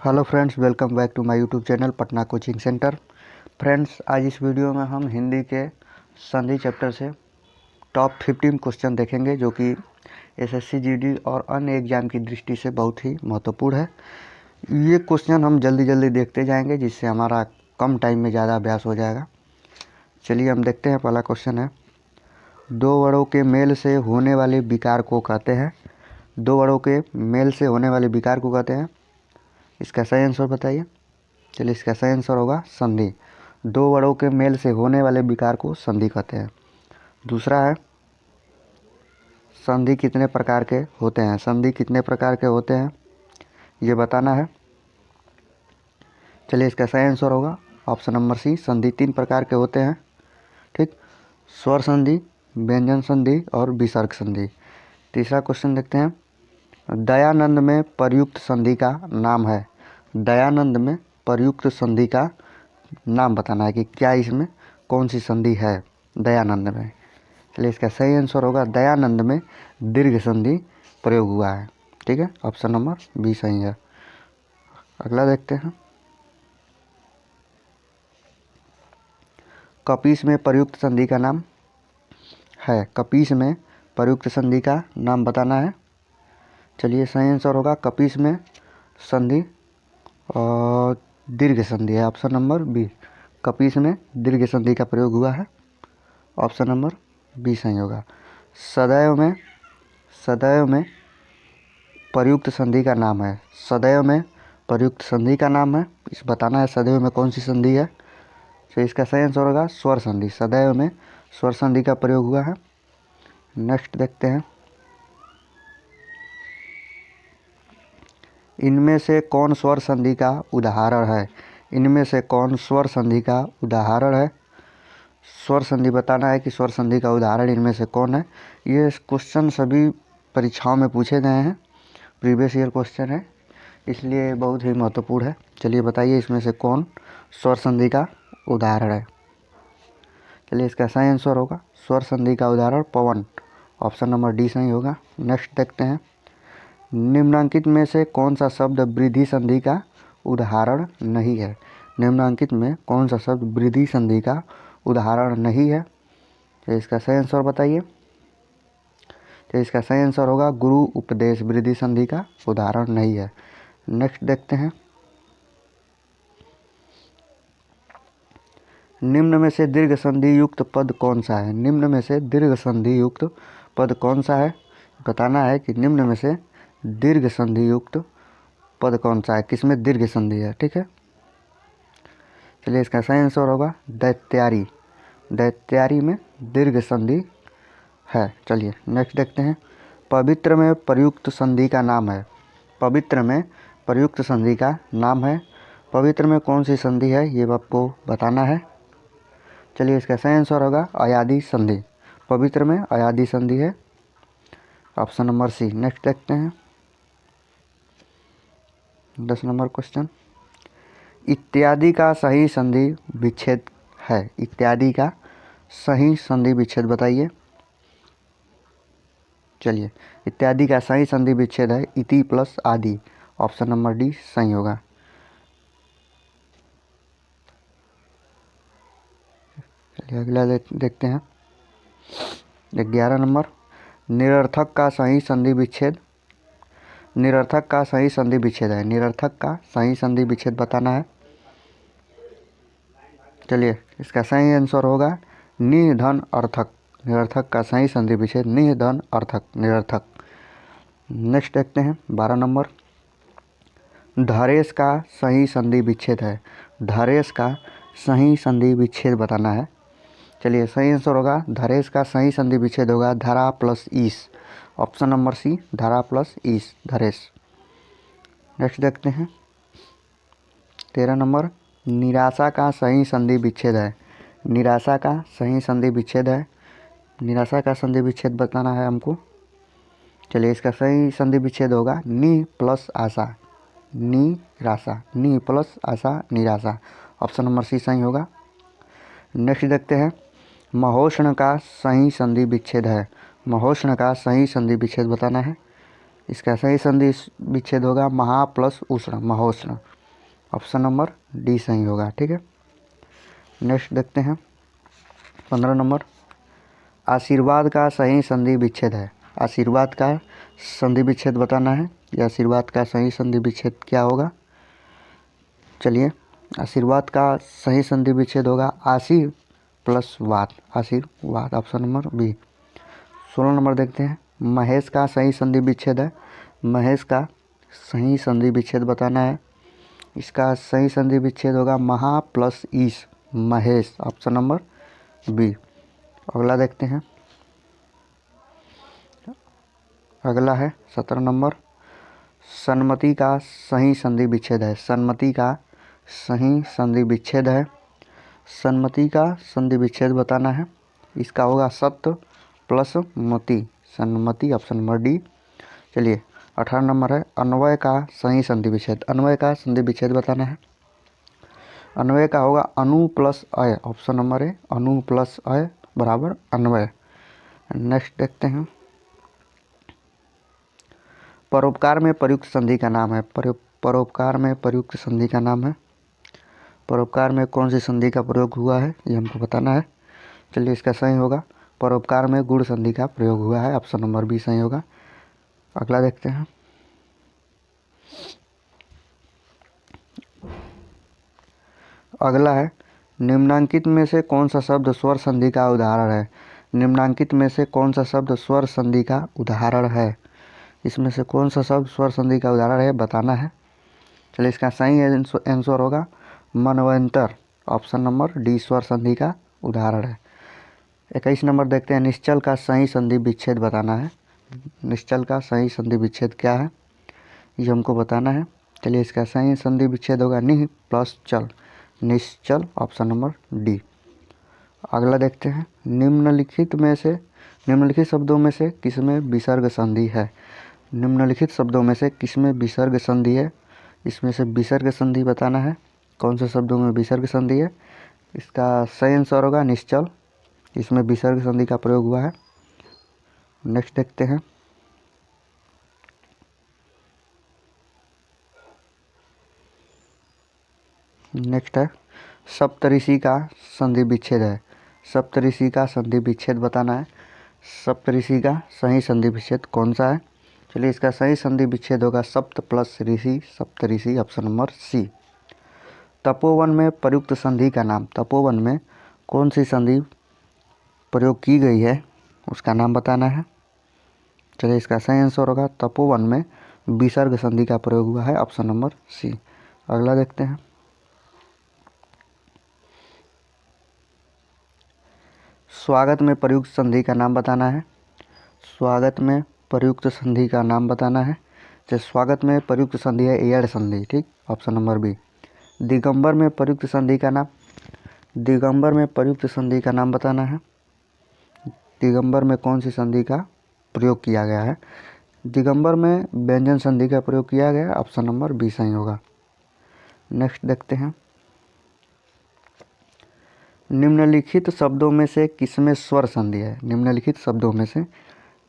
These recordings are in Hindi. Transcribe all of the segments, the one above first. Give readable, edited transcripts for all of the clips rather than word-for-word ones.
Hello friends, welcome back to my YouTube channel Patna coaching centre. Friends, आज इस वीडियो में हम हिंदी के संधि चैप्टर से टॉप 15 क्वेश्चन देखेंगे जो कि एसएससी जीडी और अन्य एग्जाम की दृष्टि से बहुत ही महत्वपूर्ण है। ये क्वेश्चन हम जल्दी जल्दी देखते जाएंगे जिससे हमारा कम टाइम में ज़्यादा अभ्यास हो जाएगा। चलिए हम देखते हैं। पहला क्वेश्चन है, दो वर्णों के मेल से होने वाले विकार को कहते हैं। दो वर्णों के मेल से होने वाले विकार को कहते हैं। इसका सही आंसर बताइए। चलिए, इसका सही आंसर होगा संधि। दो वर्णों के मेल से होने वाले विकार को संधि कहते हैं। दूसरा है, संधि कितने प्रकार के होते हैं। संधि कितने प्रकार के होते हैं ये बताना है। चलिए, इसका सही आंसर होगा ऑप्शन नंबर सी, संधि 3 प्रकार के होते हैं। ठीक, स्वर संधि, व्यंजन संधि और विसर्ग संधि। तीसरा क्वेश्चन देखते हैं, दयानंद में प्रयुक्त संधि का नाम है। दयानंद में प्रयुक्त संधि का नाम बताना है कि क्या इसमें कौन सी संधि है दयानंद में। चलिए, इसका सही आंसर होगा दयानंद में दीर्घ संधि प्रयोग हुआ है। ठीक है, ऑप्शन नंबर बी सही है। अगला देखते हैं, कपीस में प्रयुक्त संधि का नाम है। कपीस में प्रयुक्त संधि का नाम बताना है। चलिए, सही आंसर होगा कपीस में संधि और दीर्घ संधि है, ऑप्शन नंबर बी। कपीस में दीर्घ संधि का प्रयोग हुआ है, ऑप्शन नंबर बी सही होगा। सदैव में प्रयुक्त संधि का नाम है। सदैव में प्रयुक्त संधि का नाम है, इस बताना है सदैव में कौन सी संधि है। तो इसका सही आंसर होगा स्वर संधि। सदैव में स्वर संधि का प्रयोग हुआ है। नेक्स्ट देखते हैं, इनमें से कौन स्वर संधि का उदाहरण है। इनमें से कौन स्वर संधि का उदाहरण है। स्वर संधि बताना है कि स्वर संधि का उदाहरण इनमें से कौन है। ये क्वेश्चन सभी परीक्षाओं में पूछे गए हैं, प्रीवियस ईयर क्वेश्चन है, इसलिए बहुत ही महत्वपूर्ण है। चलिए बताइए, इसमें से कौन स्वर संधि का उदाहरण है। चलिए, इसका सही आंसर होगा स्वर संधि का उदाहरण पवन, ऑप्शन नंबर डी सही होगा। नेक्स्ट देखते हैं, निम्नांकित में से कौन सा शब्द वृद्धि संधि का उदाहरण नहीं है। निम्नांकित में कौन सा शब्द वृद्धि संधि का उदाहरण नहीं है। तो इसका सही आंसर बताइए। तो इसका सही आंसर होगा गुरु उपदेश वृद्धि संधि का उदाहरण नहीं है। नेक्स्ट देखते हैं, निम्न में से दीर्घ संधि युक्त पद कौन सा है। निम्न में से दीर्घ संधि युक्त पद कौन सा है बताना है कि निम्न में से दीर्घ संधि युक्त पद कौन सा है, किसमें दीर्घ संधि है। ठीक है, चलिए इसका सही आंसर होगा दैत्यारी। दैत्यारी में दीर्घ संधि है। चलिए नेक्स्ट देखते हैं, पवित्र में प्रयुक्त संधि का नाम है। पवित्र में प्रयुक्त संधि का नाम है। पवित्र में कौन सी संधि है ये आपको बताना है। चलिए, इसका सही आंसर होगा अयादी संधि। पवित्र में अयादी संधि है, ऑप्शन नंबर सी। नेक्स्ट देखते हैं, 10 नंबर क्वेश्चन, इत्यादि का सही संधि विच्छेद है। इत्यादि का सही संधि विच्छेद बताइए। चलिए, इत्यादि का सही संधि विच्छेद है इति प्लस आदि, ऑप्शन नंबर डी सही होगा। चलिए अगला देखते हैं, 11 नंबर, निरर्थक का सही संधि विच्छेद। निरर्थक का सही संधि विच्छेद है। निरर्थक का सही संधि विच्छेद बताना है। चलिए, इसका सही आंसर होगा निः धन अर्थक। निरर्थक का सही संधि विच्छेद निः धन अर्थक, निरर्थक। नेक्स्ट देखते हैं, 12 नंबर, धरेश का सही संधि विच्छेद है। धरेश का सही संधि विच्छेद बताना है। चलिए, सही आंसर होगा धरेश का सही संधि विच्छेद होगा धरा प्लस ईस, ऑप्शन नंबर सी, धरा प्लस ईस, धरेश। नेक्स्ट देखते हैं, 13 नंबर, निराशा का सही संधि विच्छेद है। निराशा का सही संधि विच्छेद है। निराशा का संधि विच्छेद बताना है हमको। चलिए, इसका सही संधि विच्छेद होगा नि प्लस आशा, निराशा, नि प्लस आशा निराशा, ऑप्शन नंबर सी सही होगा। नेक्स्ट देखते हैं, महोष्ण का सही संधि विच्छेद है। महोष्ण का सही संधि विच्छेद बताना है। इसका सही संधि विच्छेद होगा महा प्लस उष्ण, महोष्ण, ऑप्शन नंबर डी सही होगा। ठीक है, नेक्स्ट देखते हैं 15 नंबर। आशीर्वाद का सही संधि विच्छेद है। आशीर्वाद का संधि विच्छेद बताना है। या आशीर्वाद का सही संधि विच्छेद क्या होगा? चलिए, आशीर्वाद का सही संधि विच्छेद होगा आशीर प्लस वाद, आशीर्वाद, ऑप्शन नंबर बी। 16 नंबर देखते हैं। महेश का सही संधि विच्छेद है। महेश का सही संधि विच्छेद बताना है। इसका सही संधि विच्छेद होगा महा प्लस ईश, महेश, ऑप्शन नंबर बी। अगला देखते हैं, अगला है 17 नंबर। सन्मति का सही संधि विच्छेद है। सन्मति का सही संधि विच्छेद है। सन्मति का संधि विच्छेद बताना है। इसका होगा सत्य प्लस मति, सन्मति, ऑप्शन नंबर डी। चलिए 18 नंबर है। अन्वय का सही संधि विच्छेद। अन्वय का संधि विच्छेद बताना है। अन्वय का होगा अनु प्लस अय, option number A, Anu plus अय बराबर अन्वय। नेक्स्ट देखते हैं, परोपकार में प्रयुक्त संधि का नाम है। परोपकार में प्रयुक्त संधि का नाम है। परोपकार में कौन सी संधि का प्रयोग हुआ है ये हमको बताना है। चलिए, इसका सही होगा परोपकार में गुण संधि का प्रयोग हुआ है, ऑप्शन नंबर बी सही होगा। अगला देखते हैं, अगला है निम्नांकित में से कौन सा शब्द स्वर संधि का उदाहरण है। निम्नांकित में से कौन सा शब्द स्वर संधि का उदाहरण है। इसमें से कौन सा शब्द स्वर संधि का उदाहरण है बताना है। चलिए, इसका सही आंसर होगा मनवंतर, ऑप्शन नंबर डी स्वर संधि का उदाहरण है। 21 नंबर देखते हैं, निश्चल का सही संधि विच्छेद बताना है। निश्चल का सही संधि विच्छेद क्या है ये हमको बताना है। चलिए, इसका सही संधि विच्छेद होगा निह प्लस चल, निश्चल, ऑप्शन नंबर डी। अगला देखते हैं, निम्नलिखित शब्दों में से किसमें विसर्ग संधि है। निम्नलिखित शब्दों में से किसमें विसर्ग संधि है। इसमें से विसर्ग संधि बताना है। कौन से शब्दों में विसर्ग संधि है। इसका सही आंसर होगा निश्चल, इसमें विसर्ग संधि का प्रयोग हुआ है। नेक्स्ट देखते हैं, नेक्स्ट है सप्तऋषि का संधि विच्छेद है। सप्तऋषि का संधि विच्छेद बताना है। सप्तऋषि का सही संधि विच्छेद कौन सा है। चलिए, इसका सही संधि विच्छेद होगा सप्त प्लस ऋषि, सप्तऋषि, ऑप्शन नंबर सी। तपोवन में प्रयुक्त संधि का नाम। तपोवन में कौन सी संधि प्रयोग की गई है उसका नाम बताना है। चलिए, इसका सही आंसर होगा तपोवन में विसर्ग संधि का प्रयोग हुआ है, ऑप्शन नंबर सी। अगला देखते हैं, स्वागत में प्रयुक्त संधि का नाम बताना है। स्वागत में प्रयुक्त संधि का नाम बताना है। तो स्वागत में प्रयुक्त संधि है एड़ संधि, ठीक, ऑप्शन नंबर बी। दिगंबर में प्रयुक्त संधि का नाम। दिगंबर में प्रयुक्त संधि का नाम बताना है। दिगंबर में कौन सी संधि का प्रयोग किया गया है। दिगंबर में व्यंजन संधि का प्रयोग किया गया है, ऑप्शन नंबर बी सही होगा। नेक्स्ट देखते हैं, निम्नलिखित शब्दों में से किसमें स्वर संधि है। निम्नलिखित शब्दों में से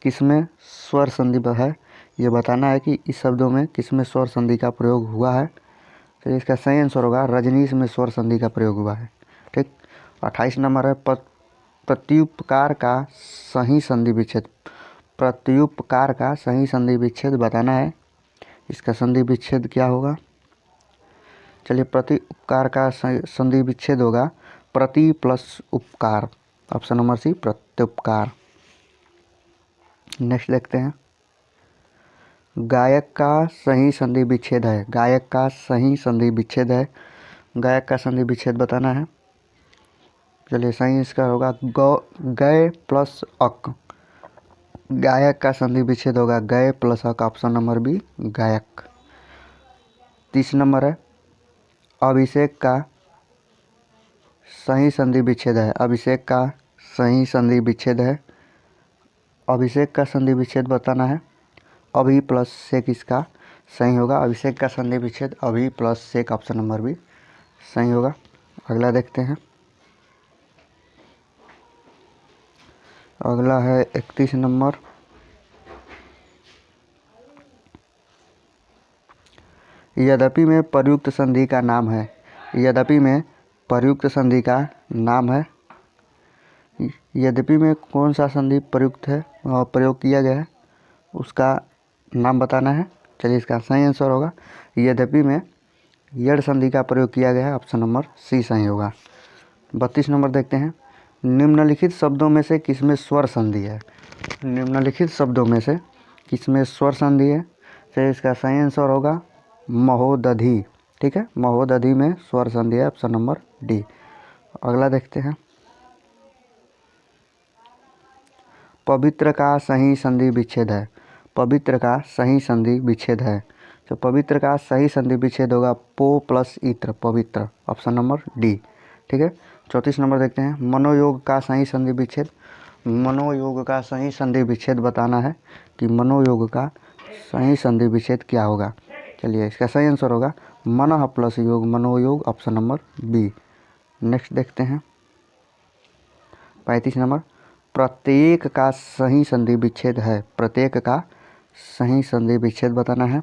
किसमें स्वर संधि है ये बताना है कि इस शब्दों में किसमें स्वर संधि का प्रयोग हुआ है। तो इसका सही आंसर होगा रजनीश में स्वर संधि का प्रयोग हुआ है, ठीक। 28 नंबर है प्रत्युपकार का सही संधि विच्छेद। प्रत्युपकार का सही संधि विच्छेद बताना है। इसका संधि विच्छेद क्या होगा। चलिए, प्रत्युपकार का संधि विच्छेद होगा प्रति प्लस उपकार, ऑप्शन नंबर सी, प्रत्युपकार। नेक्स्ट देखते हैं, गायक का सही संधि विच्छेद है। गायक का सही संधि विच्छेद है। गायक का संधि विच्छेद बताना है। चलिए, सही इसका होगा गय प्लस अक। गायक का संधि विच्छेद होगा गय प्लस अक, ऑप्शन नंबर बी, गायक। 30 नंबर है, अभिषेक का सही संधि विच्छेद है। अभिषेक का सही संधि विच्छेद है। अभिषेक का संधि विच्छेद बताना है। अभि प्लस सेक इसका सही होगा। अभिषेक का संधि विच्छेद अभि प्लस सेक, ऑप्शन नंबर बी सही होगा। अगला देखते हैं, अगला है 31 नंबर। यद्यपि में प्रयुक्त संधि का नाम है। यद्यपि में प्रयुक्त संधि का नाम है। यद्यपि में कौन सा संधि प्रयुक्त है और प्रयोग किया गया है उसका नाम बताना है। चलिए इसका सही आंसर होगा यद्यपि में यड़ संधि का प्रयोग किया गया है। ऑप्शन नंबर सी सही होगा। 32 नंबर देखते हैं। निम्नलिखित शब्दों में से किसमें स्वर संधि है। निम्नलिखित शब्दों में से किसमें स्वर संधि है। चलिए इसका सही आंसर होगा महोदधि। ठीक है, महोदधि में स्वर संधि है। Option number D. अगला देखते हैं। पवित्र का सही संधि विच्छेद है। पवित्र का सही संधि विच्छेद है। तो पवित्र का सही संधि विच्छेद होगा पो प्लस इत्र, पवित्र। Option number D. ठीक है, 34 नंबर देखते हैं। मनोयोग का सही संधि विच्छेद। मनोयोग का सही संधि विच्छेद बताना है कि मनोयोग का सही संधि विच्छेद क्या होगा। चलिए इसका सही आंसर होगा मनः प्लस योग, मनोयोग। Option number B. नेक्स्ट देखते हैं 35 नंबर। प्रत्येक का सही संधि विच्छेद है। प्रत्येक का सही संधि विच्छेद बताना है।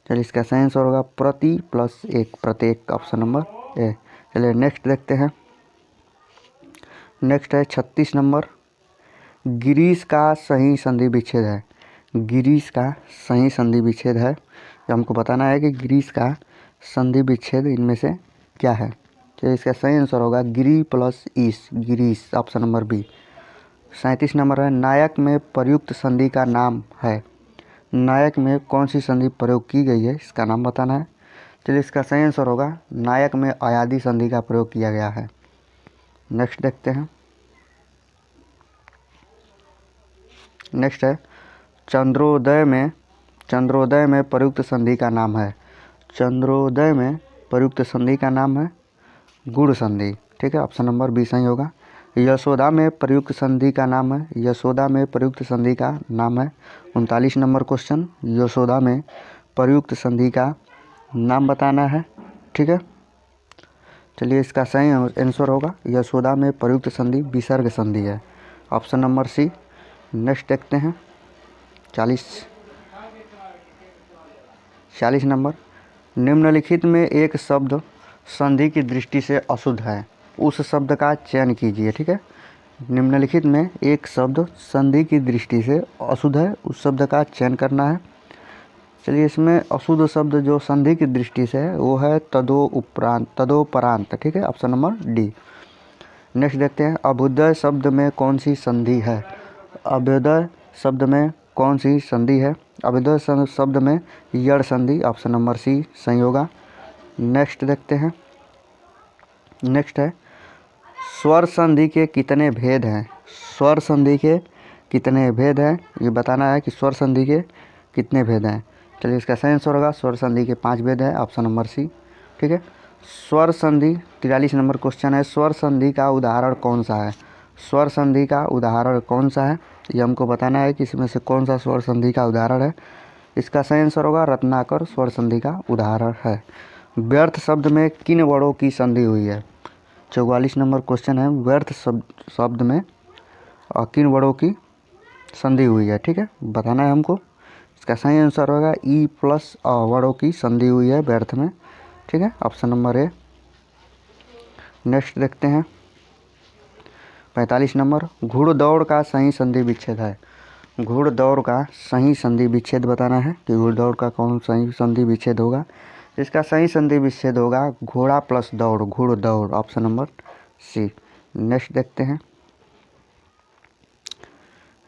चलिए इसका सही आंसर होगा प्रति प्लस एक, प्रत्येक। Option number A. चलिए नेक्स्ट देखते हैं। नेक्स्ट है 36 नंबर। गिरीश का सही संधि विच्छेद है। गिरीश का सही संधि विच्छेद है। तो हमको बताना है कि गिरीश का संधि विच्छेद इनमें से क्या है। तो इसका सही आंसर होगा गिरी प्लस ईश, गिरीश। Option number B. 37 नंबर है। नायक में प्रयुक्त संधि का नाम है। नायक में कौन सी संधि प्रयोग की गई है इसका नाम बताना है। चलिए इसका सही आंसर होगा नायक में अयादि संधि का प्रयोग किया गया है। नेक्स्ट देखते हैं। नेक्स्ट है चंद्रोदय में प्रयुक्त संधि का नाम है। चंद्रोदय में प्रयुक्त संधि का नाम है गुण संधि। ठीक है, ऑप्शन नंबर बी सही होगा। यशोदा में प्रयुक्त संधि का नाम है। यशोदा में प्रयुक्त संधि का नाम है। 39 नंबर क्वेश्चन। यशोदा में प्रयुक्त संधि का नाम बताना है। ठीक है, चलिए इसका सही आंसर होगा यशोदा में प्रयुक्त संधि विसर्ग संधि है। Option number C. नेक्स्ट देखते हैं 40 नंबर। निम्नलिखित में एक शब्द संधि की दृष्टि से अशुद्ध है, उस शब्द का चयन कीजिए। ठीक है, निम्नलिखित में एक शब्द संधि की दृष्टि से अशुद्ध है, उस शब्द का चयन करना है। चलिए इसमें अशुद्ध शब्द जो संधि की दृष्टि से है वो है तदोपरांत। ठीक है, ऑप्शन नंबर डी। नेक्स्ट देखते हैं अभ्युदय शब्द में कौन सी संधि है। अभ्युदय शब्द में कौन सी संधि है। अभ्युदय शब्द में यड़ संधि। ऑप्शन नंबर सी सही होगा। नेक्स्ट देखते हैं। नेक्स्ट है स्वर संधि के कितने भेद हैं। स्वर संधि के कितने भेद हैं ये बताना है कि स्वर संधि के कितने भेद हैं। चलिए इसका सही आंसर होगा स्वर संधि के 5 भेद है। Option number C. ठीक है, स्वर संधि 43 नंबर क्वेश्चन है। स्वर संधि का उदाहरण कौन सा है। स्वर संधि का उदाहरण कौन सा है ये हमको बताना है कि इसमें से कौन सा स्वर संधि का उदाहरण है। इसका सही आंसर होगा रत्नाकर स्वर संधि का उदाहरण है। व्यर्थ शब्द में किन वर्णों की संधि हुई है। 44 नंबर क्वेश्चन है। व्यर्थ शब्द में किन वर्णों की संधि हुई है। ठीक है, बताना है हमको। इसका सही आंसर होगा ई प्लस वर्णों की संधि हुई है व्यर्थ में। ठीक है, ऑप्शन नंबर ए। नेक्स्ट देखते हैं 45 नंबर। घुड़दौड़ का सही संधि विच्छेद है। घुड़दौड़ का सही संधि विच्छेद बताना है कि घुड़दौड़ का कौन सही संधि विच्छेद होगा। इसका सही संधि विच्छेद होगा घोड़ा प्लस दौड़, घुड़दौड़। Option number C. नेक्स्ट देखते हैं।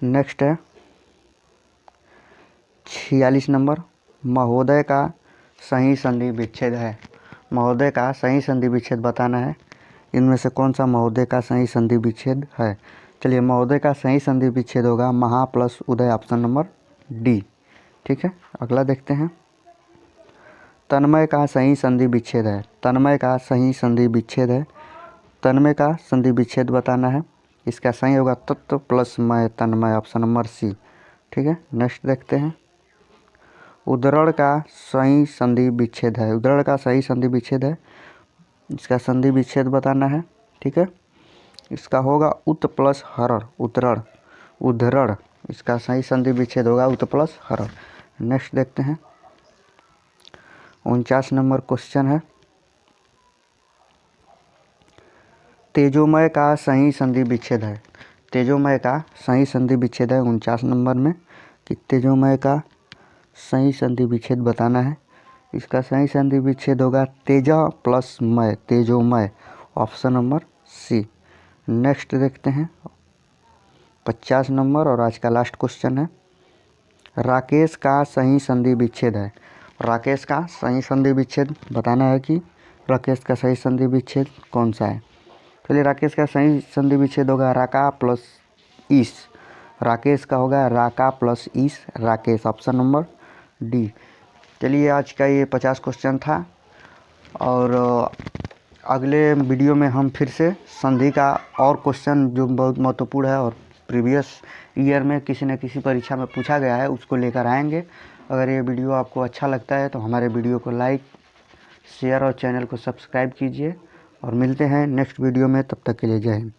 नेक्स्ट है 46 नंबर। महोदय का सही संधि विच्छेद है। महोदय का सही संधि विच्छेद बताना है। इनमें से कौन सा महोदय का सही संधि विच्छेद है। चलिए महोदय का सही संधि विच्छेद होगा महा प्लस उदय। Option number D. ठीक है, अगला देखते हैं। तन्मय का सही संधि विच्छेद है। तन्मय का सही संधि विच्छेद है। तन्मय का संधि विच्छेद बताना है। इसका सही होगा तत्व प्लस मय, तन्मय। Option number C. ठीक है, नेक्स्ट देखते हैं। उद्धरण का सही संधि विच्छेद है। उद्धरण का सही संधि विच्छेद है। इसका संधि विच्छेद बताना है। ठीक है, इसका होगा उत प्लस हरण, उद्धरण, उद्धरण। इसका सही संधि विच्छेद होगा उत प्लस हरण। नेक्स्ट देखते हैं 49 नंबर क्वेश्चन है, तेजोमय का सही संधि विच्छेद है। तेजोमय का सही संधि विच्छेद है 49 नंबर में, कि तेजोमय का सही संधि विच्छेद बताना है। इसका सही संधि विच्छेद होगा तेजा प्लस मय, तेजोमय, ऑप्शन नंबर सी। नेक्स्ट देखते हैं 50 नंबर और आज का लास्ट क्वेश्चन है, राकेश का सही संधि विच्छेद है। राकेश का सही संधि विच्छेद बताना है कि राकेश का सही संधि विच्छेद कौन सा है। चलिए, राकेश का सही संधि विच्छेद होगा राका प्लस ईस। राकेश का होगा राका प्लस ईस, राकेश, ऑप्शन नंबर डी। चलिए, आज का ये 50 क्वेश्चन था और अगले वीडियो में हम फिर से संधि का और क्वेश्चन जो बहुत महत्वपूर्ण है और प्रीवियस ईयर में किसी न किसी परीक्षा में पूछा गया है उसको लेकर आएंगे। अगर ये वीडियो आपको अच्छा लगता है तो हमारे वीडियो को लाइक, शेयर और चैनल को सब्सक्राइब कीजिए और मिलते हैं नेक्स्ट वीडियो में। तब तक के लिए जय हिंद।